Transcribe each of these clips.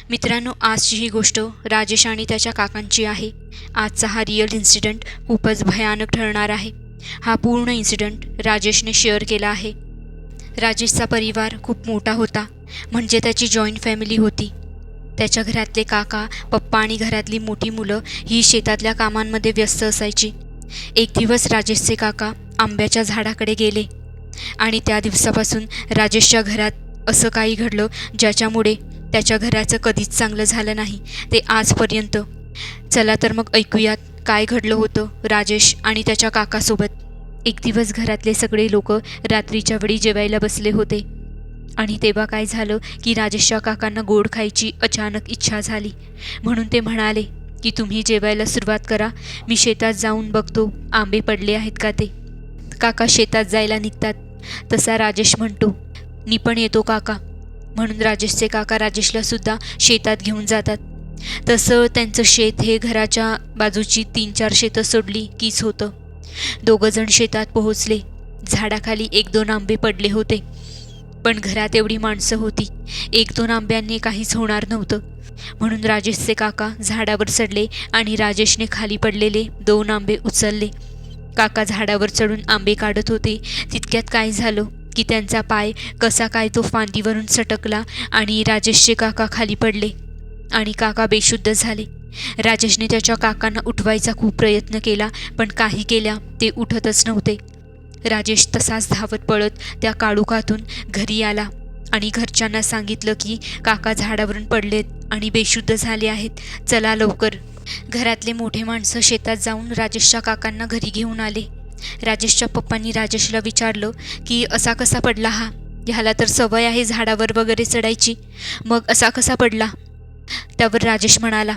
मित्रांनो, आजची ही गोष्ट राजेश आणि त्याच्या काकांची आहे. आजचा हा रिअल इन्सिडेंट खूपच भयानक ठरणार आहे. हा पूर्ण इन्सिडेंट राजेशने शेअर केला आहे. राजेशचा परिवार खूप मोठा होता, म्हणजे त्याची जॉईंट फॅमिली होती. त्याच्या घरातले काका, पप्पा आणि घरातली मोठी मुलं ही शेतातल्या कामांमध्ये व्यस्त असायची. एक दिवस राजेशचे काका आंब्याच्या झाडाकडे गेले आणि त्या दिवसापासून राजेशच्या घरात असं काही घडलं ज्याच्यामुळे त्याच्या घराचं कधीच चांगलं झालं नाही ते आजपर्यंत. चला तर मग ऐकूयात काय घडलं होतं राजेश आणि त्याच्या काकासोबत. एक दिवस घरातले सगळे लोक रात्रीच्या वेळी जेवायला बसले होते आणि तेव्हा काय झालं की राजेशच्या काकांना गोड खायची अचानक इच्छा झाली. म्हणून ते म्हणाले की तुम्ही जेवायला सुरुवात करा, मी शेतात जाऊन बघतो आंबे पडले आहेत का ते. काका शेतात जायला निघतात. तसा राजेश म्हणतो, मी पण येतो काका. म्हणून राजेशचे काका राजेशला सुद्धा शेतात घेऊन जातात. तसं त्यांचं शेत हे घराच्या बाजूची 3-4 शेतं सोडली कीच होतं. दोघंजण शेतात पोहोचले. झाडाखाली 1-2 आंबे पडले होते, पण घरात एवढी माणसं होती, 1-2 आंब्यांनी काहीच होणार नव्हतं. म्हणून राजेशचे काका झाडावर चढले आणि राजेशने खाली पडलेले 2 आंबे उचलले. काका झाडावर चढून आंबे काढत होते. तितक्यात काय झालं की त्यांचा पाय कसा काय तो फांदीवरून सटकला आणि राजेशचे काका खाली पडले आणि काका बेशुद्ध झाले. राजेशने त्याच्या काकांना उठवायचा खूप प्रयत्न केला, पण काही केल्या ते उठतच नव्हते. राजेश तसाच धावत पळत त्या काळुखातून घरी आला आणि घरच्यांना सांगितलं की काका झाडावरून पडलेत आणि बेशुद्ध झाले आहेत, चला लवकर. घरातले मोठे माणसं शेतात जाऊन राजेशच्या काकांना घरी घेऊन आले. राजेशच्या पप्पांनी राजेशला विचारलं की असा कसा पडला हा, ह्याला तर सवय आहे झाडावर वगैरे चढायची, मग असा कसा पडला. त्यावर राजेश म्हणाला,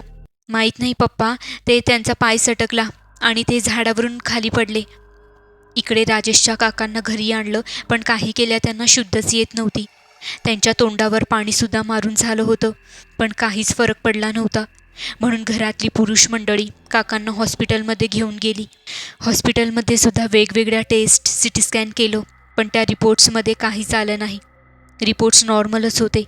माहीत नाही पप्पा, ते त्यांचा पाय सटकला आणि ते झाडावरून खाली पडले. इकडे राजेशच्या काकांना घरी आणलं, पण काही केल्या त्यांना शुद्धच येत नव्हती. त्यांच्या तोंडावर पाणीसुद्धा मारून झालं होतं, पण काहीच फरक पडला नव्हता. म्हणून घरातली पुरुष मंडळी काकांना हॉस्पिटलमध्ये घेऊन गेली. हॉस्पिटलमध्ये सुद्धा वेगवेगळ्या टेस्ट, सिटी स्कॅन केलं, पण त्या रिपोर्ट्समध्ये काहीच आलं नाही. रिपोर्ट्स नॉर्मलच होते.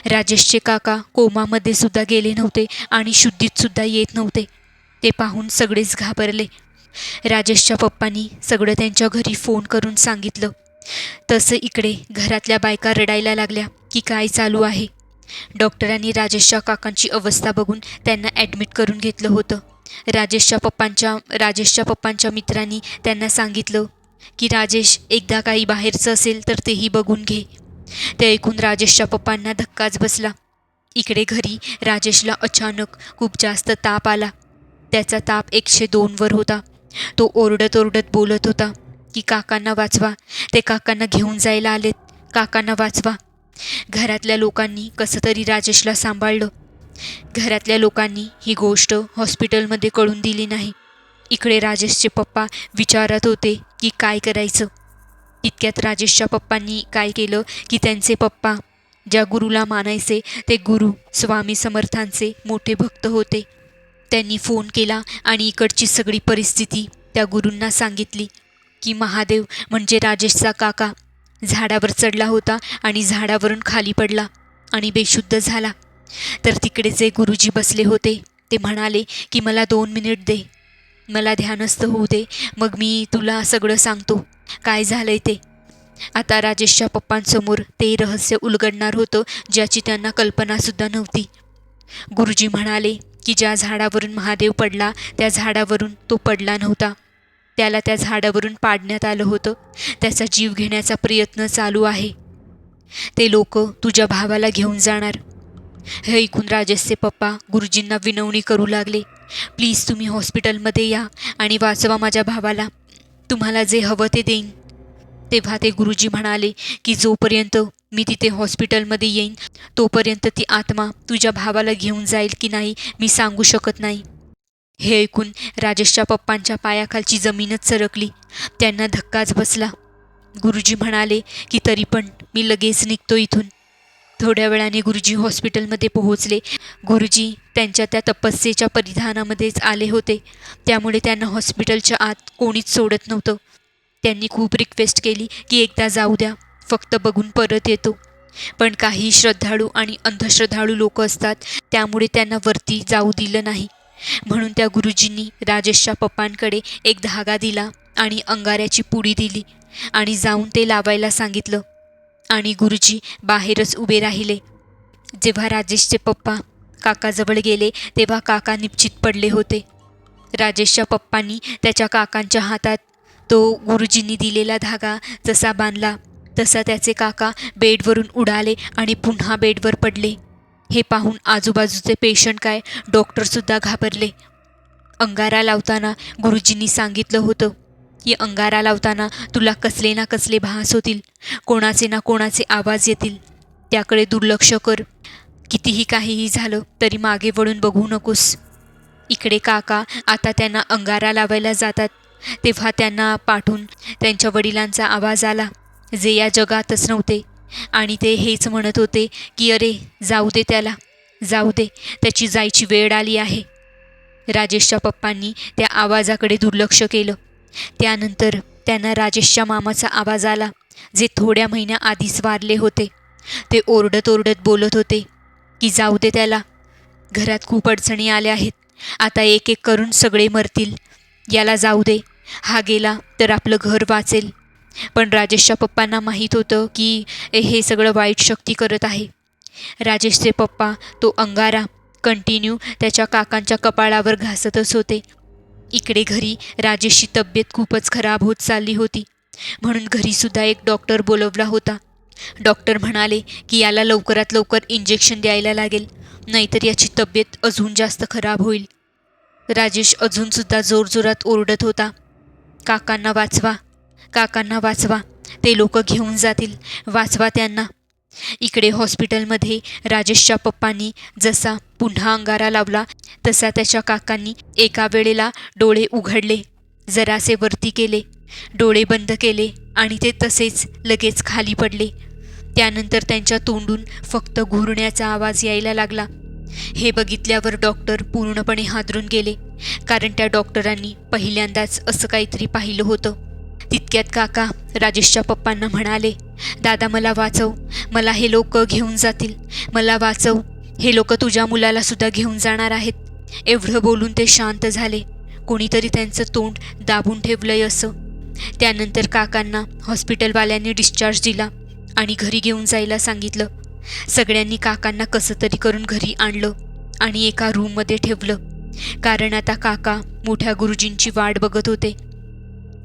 राजेशचे काका कोमामध्ये सुद्धा गेले नव्हते आणि शुद्धीतसुद्धा येत नव्हते. ते पाहून सगळेच घाबरले. राजेशच्या पप्पांनी सगळं त्यांच्या घरी फोन करून सांगितलं. तसं इकडे घरातल्या बायका रडायला लागल्या की काय चालू आहे. डॉक्टरांनी राजेशच्या काकांची अवस्था बघून त्यांना ॲडमिट करून घेतलं होतं. राजेशच्या पप्पांच्या मित्रांनी त्यांना सांगितलं की राजेश एकदा काही बाहेरचं असेल तर तेही बघून घे. ते ऐकून राजेशच्या पप्पांना धक्काच बसला. इकडे घरी राजेशला अचानक खूप जास्त ताप आला. त्याचा ताप 102 वर होता. तो ओरडत ओरडत बोलत होता की काकांना वाचवा, ते काकांना घेऊन जायला आलेत, काकांना वाचवा. घरातल्या लोकांनी कसं तरी राजेशला सांभाळलं. घरातल्या लोकांनी ही गोष्ट हॉस्पिटलमध्ये कळून दिली नाही. इकडे राजेशचे पप्पा विचारत होते की काय करायचं. तितक्यात राजेशच्या पप्पांनी काय केलं की त्यांचे पप्पा ज्या गुरुला मानायचे ते गुरु स्वामी समर्थांचे मोठे भक्त होते. त्यांनी फोन केला आणि इकडची सगळी परिस्थिती त्या गुरूंना सांगितली की महादेव म्हणजे राजेशचा काका झाडावर चढला होता आणि झाडावरून खाली पडला आणि बेशुद्ध झाला. तर तिकडे जे गुरुजी बसले होते ते म्हणाले की मला 2 मिनिट दे, मला ध्यानस्थ होऊ दे, मग मी तुला सगळं सांगतो काय झालंय ते. आता राजेशच्या पप्पांसमोर ते रहस्य उलगडणार होतं ज्याची त्यांना कल्पनासुद्धा नव्हती. गुरुजी म्हणाले की ज्या झाडावरून महादेव पडला त्या झाडावरून तो पडला नव्हता, त्याला त्या झाडावरून पाडण्यात आलं होतं. त्याचा जीव घेण्याचा प्रयत्न चालू आहे. ते लोक तुझ्या भावाला घेऊन जाणार. हे ऐकून राजेशचे पप्पा गुरुजींना विनवणी करू लागले, प्लीज तुम्ही हॉस्पिटलमध्ये या आणि वाचवा माझ्या भावाला, तुम्हाला जे हवं ते देईन. तेव्हा ते गुरुजी म्हणाले की जोपर्यंत मी तिथे हॉस्पिटलमध्ये येईन तोपर्यंत ती आत्मा तुझ्या भावाला घेऊन जाईल की नाही मी सांगू शकत नाही. हे ऐकून राजेशच्या पप्पांच्या पायाखालची जमीनच सरकली. त्यांना धक्काच बसला. गुरुजी म्हणाले की तरी पण मी लगेच निघतो इथून. थोड्या वेळाने गुरुजी हॉस्पिटलमध्ये पोहोचले. गुरुजी त्यांच्या त्या तपस्येच्या परिधानामध्येच आले होते, त्यामुळे त्यांना हॉस्पिटलच्या आत कोणीच सोडत नव्हतं. त्यांनी खूप रिक्वेस्ट केली की एकदा जाऊ द्या, फक्त बघून परत येतो. पण काही श्रद्धाळू आणि अंधश्रद्धाळू लोक असतात, त्यामुळे त्यांना वरती जाऊ दिलं नाही. म्हणून त्या गुरुजींनी राजेशच्या पप्पांकडे एक धागा दिला आणि अंगाऱ्याची पुडी दिली आणि जाऊन ते लावायला सांगितलं. आणि गुरुजी बाहेरच उभे राहिले. जेव्हा राजेशचे पप्पा काकाजवळ गेले तेव्हा काका निश्चित पडले होते. राजेशच्या पप्पांनी त्याच्या काकांच्या हातात तो गुरुजींनी दिलेला धागा जसा बांधला तसा त्याचे काका बेडवरून उडाले आणि पुन्हा बेडवर पडले. हे पाहून आजूबाजूचे पेशंट काय, डॉक्टरसुद्धा घाबरले. अंगारा लावताना गुरुजींनी सांगितलं होतं की अंगारा लावताना तुला कसले ना कसले भास होतील, कोणाचे ना कोणाचे आवाज येतील, त्याकडे दुर्लक्ष कर. कितीही काहीही झालं तरी मागे वळून बघू नकोस. इकडे काका आता त्यांना अंगारा लावायला जातात तेव्हा त्यांना पाठून त्यांच्या वडिलांचा आवाज आला, जे या जगातच नव्हते. आणि ते हेच म्हणत होते की अरे जाऊ दे त्याला, जाऊ दे, त्याची जायची वेळ आली आहे. राजेशच्या पप्पांनी त्या आवाजाकडे दुर्लक्ष केलं. त्यानंतर त्यांना राजेशच्या मामाचा आवाज आला, जे थोड्या महिन्या आधीच वारले होते. ते ओरडत ओरडत बोलत होते की जाऊ दे त्याला, घरात खूप अडचणी आल्या आहेत, आता एक एक करून सगळे मरतील, याला जाऊ दे, हा गेला तर आपलं घर वाचेल. पण राजेशच्या पप्पांना माहीत होतं की हे सगळं वाईट शक्ती करत आहे. राजेशचे पप्पा तो अंगारा कंटिन्यू त्याच्या काकांच्या कपाळावर घासतच होते. इकडे घरी राजेशची तब्येत खूपच खराब होत चालली होती, म्हणून घरीसुद्धा एक डॉक्टर बोलवला होता. डॉक्टर म्हणाले की याला लवकरात लवकर इंजेक्शन द्यायला लागेल, नाहीतर याची तब्येत अजून जास्त खराब होईल. राजेश अजूनसुद्धा जोरजोरात ओरडत होता, काकांना वाचवा, काकांना वाचवा, ते लोक घेऊन जातील, वाचवा त्यांना. इकडे हॉस्पिटलमध्ये राजेशच्या पप्पांनी जसा पुन्हा अंगारा लावला तसा त्याच्या काकांनी एका वेळेला डोळे उघडले, जरासे वरती केले, डोळे बंद केले आणि ते तसेच लगेच खाली पडले. त्यानंतर त्यांच्या तोंडून फक्त घुरण्याचा आवाज यायला लागला. हे बघितल्यावर डॉक्टर पूर्णपणे हादरून गेले, कारण त्या डॉक्टरांनी पहिल्यांदाच असं काहीतरी पाहिलं होतं. तितक्यात काका राजेशच्या पप्पांना म्हणाले, दादा मला वाचव, मला हे लोक घेऊन जातील, मला वाचव, हे लोक तुझ्या मुलाला सुद्धा घेऊन जाणार आहेत. एवढं बोलून ते शांत झाले. कोणीतरी त्यांचं तोंड दाबून ठेवलंय असं. त्यानंतर काकांना हॉस्पिटलवाल्यांनी डिस्चार्ज दिला आणि घरी घेऊन जायला सांगितलं. सगळ्यांनी काकांना कसं तरी करून घरी आणलं आणि एका रूममध्ये ठेवलं, कारण आता काका मोठ्या गुरुजींची वाट बघत होते.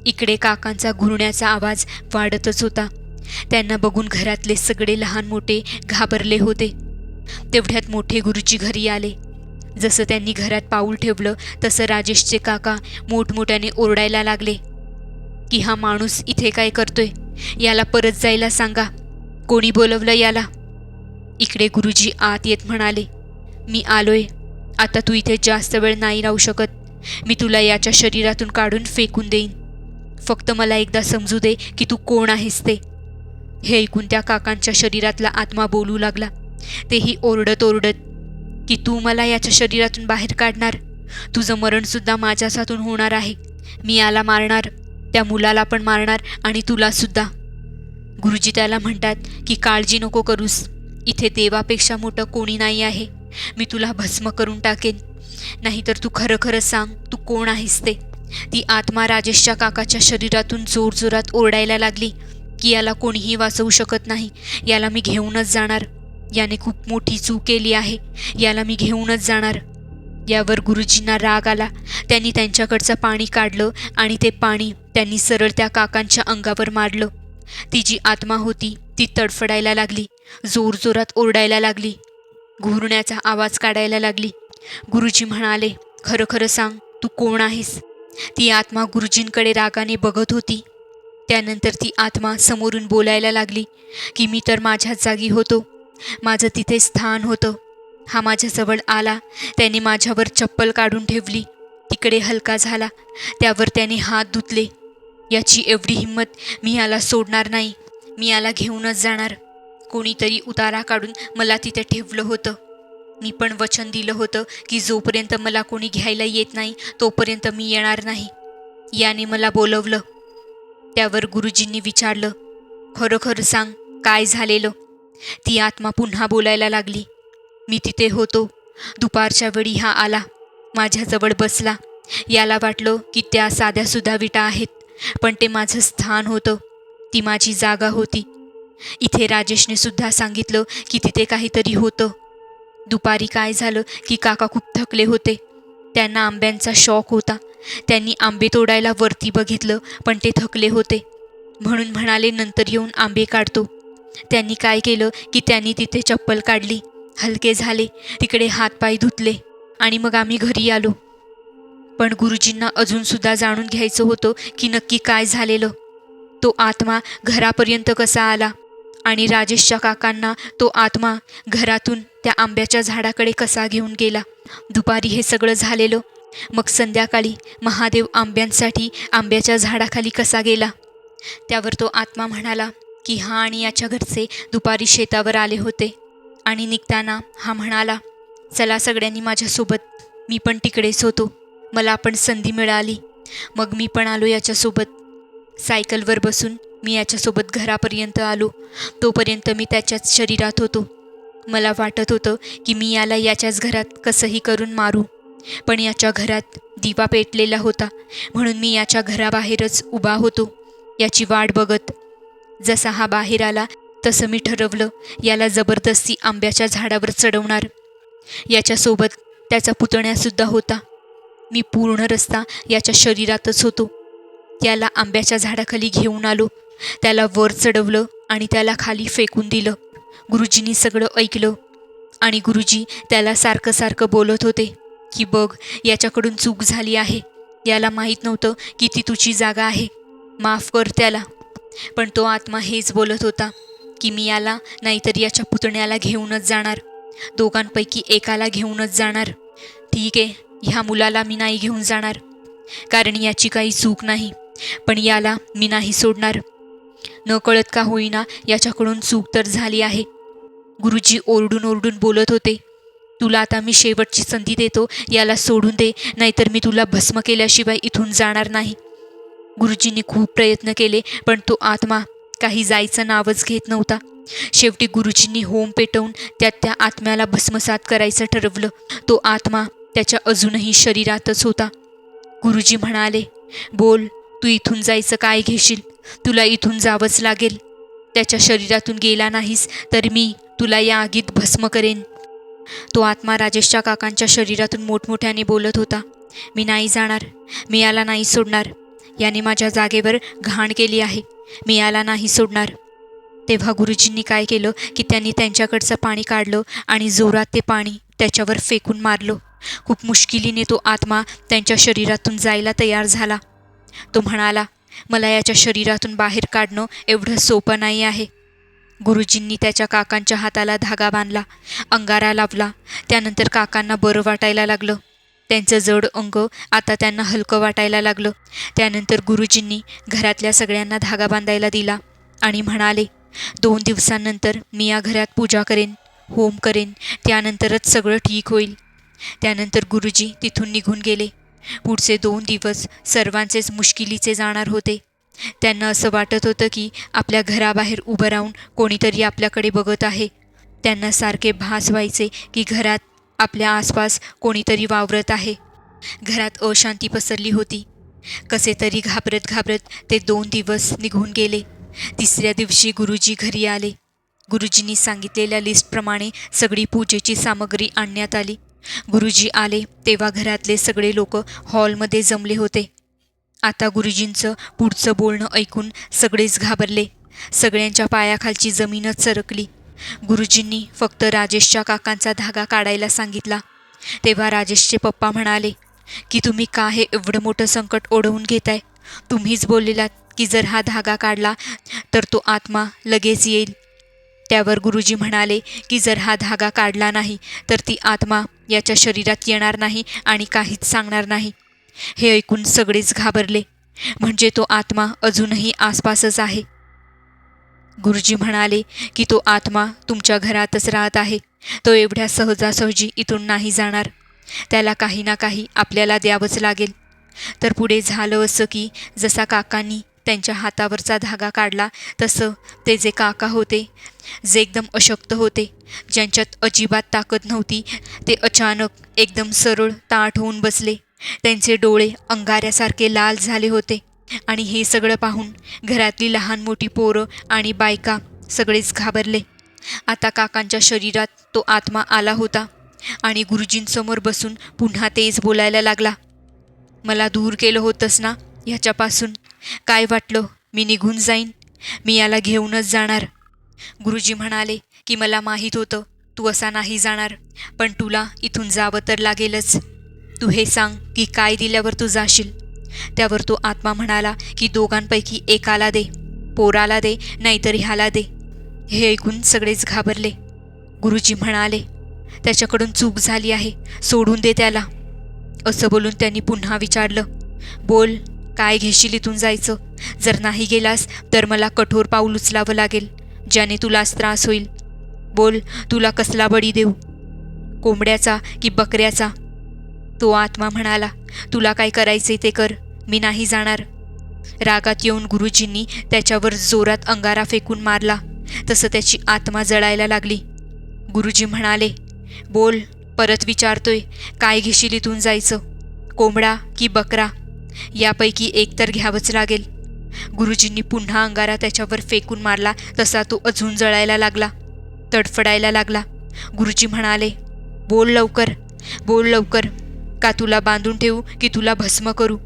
इकडे काकांचा घुरण्याचा आवाज वाढतच होता. त्यांना बघून घरातले सगळे लहान मोठे घाबरले होते. तेवढ्यात मोठे गुरुजी घरी आले. जसं त्यांनी घरात पाऊल ठेवलं तसं राजेशचे काका मोठमोठ्याने ओरडायला लागले की हा माणूस इथे काय करतोय, याला परत जायला सांगा, कोणी बोलवलं याला. इकडे गुरुजी आत येत म्हणाले, मी आलोय, आता तू इथे जास्त वेळ नाही राहू शकत, मी तुला याच्या शरीरातून काढून फेकून देईन, फक्त मला एकदा समजू दे की तू कोण आहेस ते. हे ऐकून त्या काकांच्या शरीरातला आत्मा बोलू लागला, तेही ओरडत ओरडत की तू मला याच्या शरीरातून बाहेर काढणार, तुझं मरणसुद्धा माझ्याच हातून होणार आहे, मी याला मारणार, त्या मुलाला पण मारणार आणि तुलासुद्धा. गुरुजी त्याला म्हणतात की काळजी नको करूस, इथे देवापेक्षा मोठं कोणी नाही आहे, मी तुला भस्म करून टाकेन, नाहीतर तू खरं खरं सांग तू कोण आहेस ते. ती आत्मा राजेशच्या काकाच्या शरीरातून जोरजोरात ओरडायला लागली की याला कोणीही वाचवू शकत नाही, याला मी घेऊनच जाणार, याने खूप मोठी चूक केली आहे, याला मी घेऊनच जाणार. यावर गुरुजींना राग आला. त्यांनी त्यांच्याकडचं पाणी काढलं आणि ते पाणी त्यांनी सरळ त्या काकांच्या अंगावर मारलं. ती जी आत्मा होती ती तडफडायला लागली, जोरजोरात ओरडायला लागली, घुरण्याचा आवाज काढायला लागली. गुरुजी म्हणाले, खरं खरं सांग तू कोण आहेस. ती आत्मा गुरुजींकडे रागाने बघत होती. त्यानंतर ती आत्मा समोरून बोलायला लागली की मी तर माझ्याच जागी होतो, माझं तिथे स्थान होतं, हा माझ्याजवळ आला, त्याने माझ्यावर चप्पल काढून ठेवली, तिकडे हलका झाला, त्यावर त्याने हात धुतले, याची एवढी हिंमत, मी याला सोडणार नाही, मी याला घेऊनच जाणार. कोणीतरी उतारा काढून मला तिथे ठेवलं होतं, मी पण वचन दिलं होतं की जोपर्यंत मला कोणी घ्यायला येत नाही तोपर्यंत मी येणार नाही, याने मला बोलवलं. त्यावर गुरुजींनी विचारलं, खरं खरं सांग काय झालेलं. ती आत्मा पुन्हा बोलायला लागली. मी तिथे होतो. दुपारच्या वेळी हा आला, माझ्याजवळ बसला. याला वाटलं की त्या साध्यासुद्धा विटा आहेत, पण ते माझं स्थान होतं, ती माझी जागा होती. इथे राजेशने सुद्धा सांगितलं की तिथे काहीतरी होतं. दुपारी काय झालं की काका खूप थकले होते. त्यांना आंब्यांचा शौक होता. त्यांनी आंबे तोडायला वरती बघितलं, पण ते थकले होते, म्हणून म्हणाले नंतर येऊन आंबे काढतो. त्यांनी काय केलं की त्यांनी तिथे चप्पल काढली, हलके झाले, तिकडे हातपाय धुतले आणि मग आम्ही घरी आलो. पण गुरुजींना अजूनसुद्धा जाणून घ्यायचं होतं की नक्की काय झालेलं. तो आत्मा घरापर्यंत कसा आला आणि राजेशच्या काकांना तो आत्मा घरातून त्या आंब्याच्या झाडाकडे कसा घेऊन गेला. दुपारी हे सगळं झालेलं. मग संध्याकाळी महादेव आंब्यांसाठी आंब्याच्या झाडाखाली कसा गेला. त्यावर तो आत्मा म्हणाला की हा आणि याच्या घरचे दुपारी शेतावर आले होते आणि निघताना हा म्हणाला, चला सगळ्यांनी माझ्यासोबत. मी पण तिकडेच होतो, मला पण संधी मिळाली. मग मी पण आलो याच्यासोबत. सायकलवर बसून मी याच्यासोबत घरापर्यंत आलो. तोपर्यंत मी त्याच्याच शरीरात होतो. मला वाटत होतं की मी याला याच्याच घरात कसंही करून मारू, पण याच्या घरात दिवा पेटलेला होता, म्हणून मी याच्या घराबाहेरच उभा होतो, याची वाट बघत. जसा हा बाहेर आला तसं मी ठरवलं याला जबरदस्ती आंब्याच्या झाडावर चढवणार. याच्यासोबत त्याचा पुतण्यासुद्धा होता. मी पूर्ण रस्ता याच्या शरीरातच होतो. त्याला आंब्याच्या झाडाखाली घेऊन आलो, त्याला वर चढवलं आणि त्याला खाली फेकून दिलं. गुरुजींनी सगळं ऐकलं आणि गुरुजी त्याला सारखं सारखं बोलत होते की बघ, याच्याकडून चूक झाली आहे, याला माहीत नव्हतं की ती तुझी जागा आहे, माफ कर त्याला. पण तो आत्मा हेच बोलत होता की मी याला नाहीतर याच्या पुतण्याला घेऊनच जाणार, दोघांपैकी एकाला घेऊनच जाणार. ठीक आहे, ह्या मुलाला मी नाही घेऊन जाणार कारण याची काही चूक नाही, पण याला मी नाही सोडणार. न कळत का होईना याच्याकडून चूक तर झाली आहे. गुरुजी ओरडून ओरडून बोलत होते, तुला आता मी शेवटची संधी देतो, याला सोडून दे, नाहीतर मी तुला भस्म केल्याशिवाय इथून जाणार नाही. गुरुजींनी खूप प्रयत्न केले, पण तो आत्मा काही जायचं नावच घेत नव्हता. शेवटी गुरुजींनी होम पेटवून त्या आत्म्याला भस्मसात करायचं ठरवलं. तो आत्मा त्याच्या अजूनही शरीरातच होता. गुरुजी म्हणाले, बोल, तू इथून जायचं काय घेशील, तुला इथून जावंच लागेल. त्याच्या शरीरातून गेला नाहीस तर मी तुला या आगीत भस्म करेन. तो आत्मा राजेशच्या काकांच्या शरीरातून मोठमोठ्याने बोलत होता, मी नाही जाणार, मी याला नाही सोडणार. याने माझ्या जागेवर घाण केली आहे, मी याला नाही सोडणार. तेव्हा गुरुजींनी काय केलं की त्यांनी त्यांच्याकडचं पाणी काढलं आणि जोरात ते पाणी त्याच्यावर फेकून मारलं. खूप मुश्किलीने तो आत्मा त्यांच्या शरीरातून जायला तयार झाला. तो म्हणाला, मला याच्या शरीरातून बाहेर काढणं एवढं सोपं नाही आहे. गुरुजींनी त्याच्या काकांच्या हाताला धागा बांधला, अंगारा लावला. त्यानंतर काकांना बरं वाटायला लागलं. त्यांचं जड अंग आता त्यांना हलकं वाटायला लागलं. त्यानंतर गुरुजींनी घरातल्या सगळ्यांना धागा बांधायला दिला आणि म्हणाले, 2 दिवसांनंतर मी या घरात पूजा करेन, होम करेन, त्यानंतरच सगळं ठीक होईल. त्यानंतर गुरुजी तिथून निघून गेले. पुढचे 2 दिवस सर्वांचेच मुश्किलीचे जाणार होते. त्यांना असं वाटत होतं की आपल्या घराबाहेर उभं राहून कोणीतरी आपल्याकडे बघत आहे. त्यांना सारखे भास व्हायचे की घरात आपल्या आसपास कोणीतरी वावरत आहे. घरात अशांती पसरली होती. कसे तरी घाबरत घाबरत ते 2 दिवस निघून गेले. 3ऱ्या दिवशी गुरुजी घरी आले. गुरुजींनी सांगितलेल्या लिस्टप्रमाणे सगळी पूजेची सामग्री आणण्यात आली. गुरुजी आले तेव्हा घरातले सगळे लोक हॉलमध्ये जमले होते. आता गुरुजींचं पुढचं बोलणं ऐकून सगळेच घाबरले. सगळ्यांच्या पायाखालची जमीनच सरकली. गुरुजींनी फक्त राजेशच्या काकांचा धागा काढायला सांगितला. तेव्हा राजेशचे पप्पा म्हणाले की तुम्ही का हे एवढं मोठं संकट ओढवून घेताय? तुम्हीच बोललेलात की जर हा धागा काढला तर तो आत्मा लगेच येईल. त्यावर गुरुजी म्हणाले की जर हा धागा काढला नाही तर ती आत्मा याच्या शरीरात येणार नाही आणि काहीच सांगणार नाही. हे ऐकून सगळेच घाबरले. म्हणजे तो आत्मा अजूनही आसपासच आहे. गुरुजी म्हणाले की तो आत्मा तुमच्या घरातच राहत आहे. तो एवढ्या सहजासहजी इथून नाही जाणार. त्याला काही ना काही आपल्याला द्यावंच लागेल. तर पुढे झालं असं की जसा काकांनी त्यांच्या हातावरचा धागा काढला तसं ते जे काका होते, जे एकदम अशक्त होते, ज्यांच्यात अजिबात ताकद नव्हती, ते अचानक एकदम सरळ ताठ होऊन बसले. त्यांचे डोळे अंगाऱ्यासारखे लाल झाले होते. आणि हे सगळं पाहून घरातली लहान मोठी पोरं आणि बायका सगळेच घाबरले. आता काकांच्या शरीरात तो आत्मा आला होता आणि गुरुजींसमोर बसून पुन्हा तेच बोलायला लागला. मला दूर केलं होतंस ना ह्याच्यापासून. काय वाटलं मी निघून जाईन? मी याला घेऊनच जाणार. गुरुजी म्हणाले की मला माहीत होतं तू असा नाही जाणार, पण तुला इथून जावं तर लागेलच. तू हे सांग की काय दिल्यावर तू जाशील? त्यावर तो आत्मा म्हणाला की दोघांपैकी एकाला दे, पोराला दे नाहीतर ह्याला दे. हे ऐकून सगळेच घाबरले. गुरुजी म्हणाले त्याच्याकडून चूक झाली आहे, सोडून दे त्याला. असं बोलून त्यांनी पुन्हा विचारलं, बोल काय घेशील इथून जायचं? जर नाही गेलास तर मला कठोर पाऊल उचलावं लागेल, ज्याने तुलाच त्रास होईल. बोल तुला कसला बळी देऊ, कोंबड्याचा की बकऱ्याचा? तो आत्मा म्हणाला तुला काय करायचे ते कर, मी नाही जाणार. रागात येऊन गुरुजींनी त्याच्यावर जोरात अंगारा फेकून मारला. तसं त्याची आत्मा जळायला लागली. गुरुजी म्हणाले बोल, परत विचारतोय, काय घेशील इथून जायचं? कोंबडा की बकरा? यापैकी एक तर घ्यावंच लागेल. गुरुजींनी पुन्हा अंगारा त्याच्यावर फेकून मारला. तसा तो अजून जळायला लागला, तडफडायला लागला. गुरुजी म्हणाले बोल लवकर, बोल लवकर. का तुला बांधून ठेवू की तुला भस्म करू?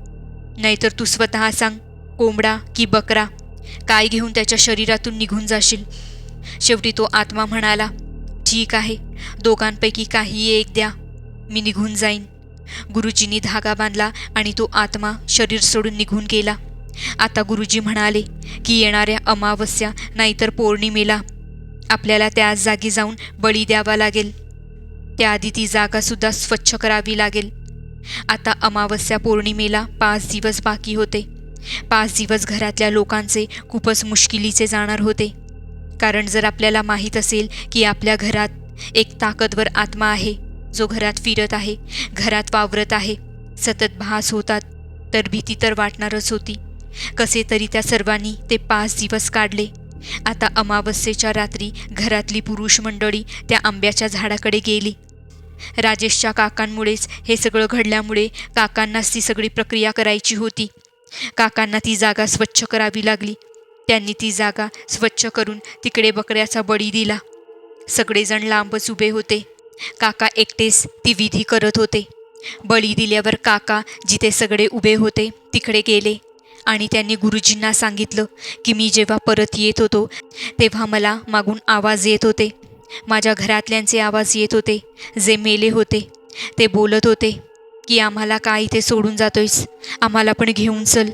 नाहीतर तू स्वतः सांग, कोंबडा की बकरा? काय घेऊन त्याच्या शरीरातून निघून जाशील? शेवटी तो आत्मा म्हणाला ठीक आहे, दोघांपैकी काही एक द्या, मी निघून जाईन. गुरुजींनी धागा बांधला आणि तो आत्मा शरीर सोडून निघून गेला. आता गुरुजी म्हणाले की येणाऱ्या अमावस्या नाहीतर पौर्णिमेला आपल्याला त्याच जागी जाऊन बळी द्यावा लागेल. त्याआधी ती जागासुद्धा स्वच्छ करावी लागेल. आता अमावस्या पौर्णिमेला 5 दिवस बाकी होते. 5 दिवस घरातल्या लोकांचे खूपच मुश्किलीचे जाणार होते. कारण जर आपल्याला माहीत असेल की आपल्या घरात एक ताकदवर आत्मा आहे, जो घरात फिरत आहे, घरात वावरत आहे, सतत भास होतात, तर भीती तर वाटणारच होती. कसे तरी त्या सर्वांनी ते 5 दिवस काढले. आता अमावस्येच्या रात्री घरातली पुरुष मंडळी त्या आंब्याच्या झाडाकडे गेली. राजेशच्या काकांमुळेच हे सगळं घडल्यामुळे काकांनाच ती सगळी प्रक्रिया करायची होती. काकांना ती जागा स्वच्छ करावी लागली. त्यांनी ती जागा स्वच्छ करून तिकडे बकऱ्याचा बळी दिला. सगळेजण लांबच उभे होते. काका एकटेच ती विधी करत होते. बळी दिल्यावर काका जिथे सगळे उभे होते तिकडे गेले आणि त्यांनी गुरुजींना सांगितलं की मी जेव्हा परत येत होतो तेव्हा मला मागून आवाज येत होते. माझ्या घरातल्यांचे आवाज येत होते, जे मेले होते. ते बोलत होते की आम्हाला काय इथे सोडून जातोयस, आम्हाला पण घेऊन चल,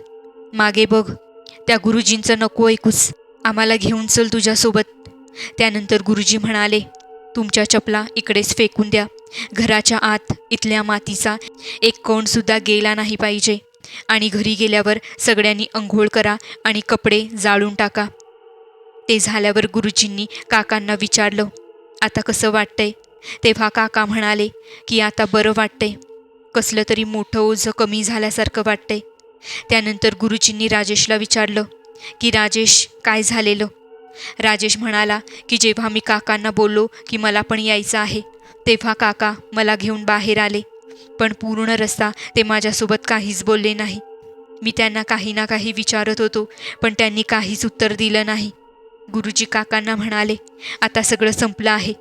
मागे बघ. त्या गुरुजींचं नको ऐकूस, आम्हाला घेऊन चल तुझ्यासोबत. त्यानंतर गुरुजी म्हणाले तुमच्या चपला इकडेच फेकून द्या. घराच्या आत इथल्या मातीचा एक कणसुद्धा गेला नाही पाहिजे. आणि घरी गेल्यावर सगळ्यांनी अंघोळ करा आणि कपडे जाळून टाका. ते झाल्यावर गुरुजींनी काकांना विचारलं आता कसं वाटतंय? तेव्हा काका म्हणाले की आता बरं वाटतंय, कसलं तरी मोठं ओझं कमी झाल्यासारखं वाटतंय. त्यानंतर गुरुजींनी राजेशला विचारलं की राजेश काय झालेलं? राजेश म्हणाला की जेव्हा मी काकांना बोललो की मला पण यायचं आहे तेव्हा काका मला घेऊन बाहेर आले, पण पूर्ण रस्ता ते माझ्यासोबत काहीच बोलले नाही. मी त्यांना काही ना काही विचारत होतो पण त्यांनी काहीच उत्तर दिलं नाही. गुरुजी काकांना म्हणाले आता सगळं संपलं आहे.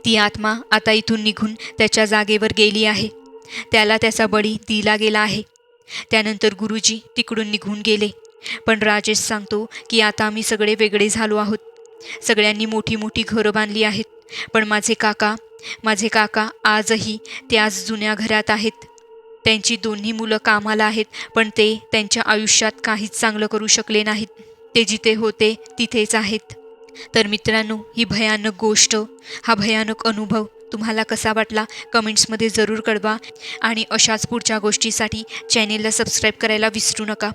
ती आत्मा आता इथून निघून त्याच्या जागेवर गेली आहे. त्याला त्याचा बळी दिला गेला आहे. त्यानंतर गुरुजी तिकडून निघून गेले. पण राजेश सांगतो की आता आम्ही सगळे वेगळे झालो आहोत. सगळ्यांनी मोठी मोठी घरं बांधली आहेत, पण माझे काका आजही त्याच जुन्या घरात आहेत. त्यांची दोन्ही मुलं कामाला आहेत, पण ते त्यांच्या आयुष्यात काहीच चांगलं करू शकले नाहीत. ते जिथे होते तिथेच आहेत. तर मित्रांनो, ही भयानक गोष्ट, हा भयानक अनुभव तुम्हाला कसा वाटला कमेंट्समध्ये जरूर कळवा. आणि अशाच पुढच्या गोष्टीसाठी चॅनेलला सबस्क्राईब करायला विसरू नका.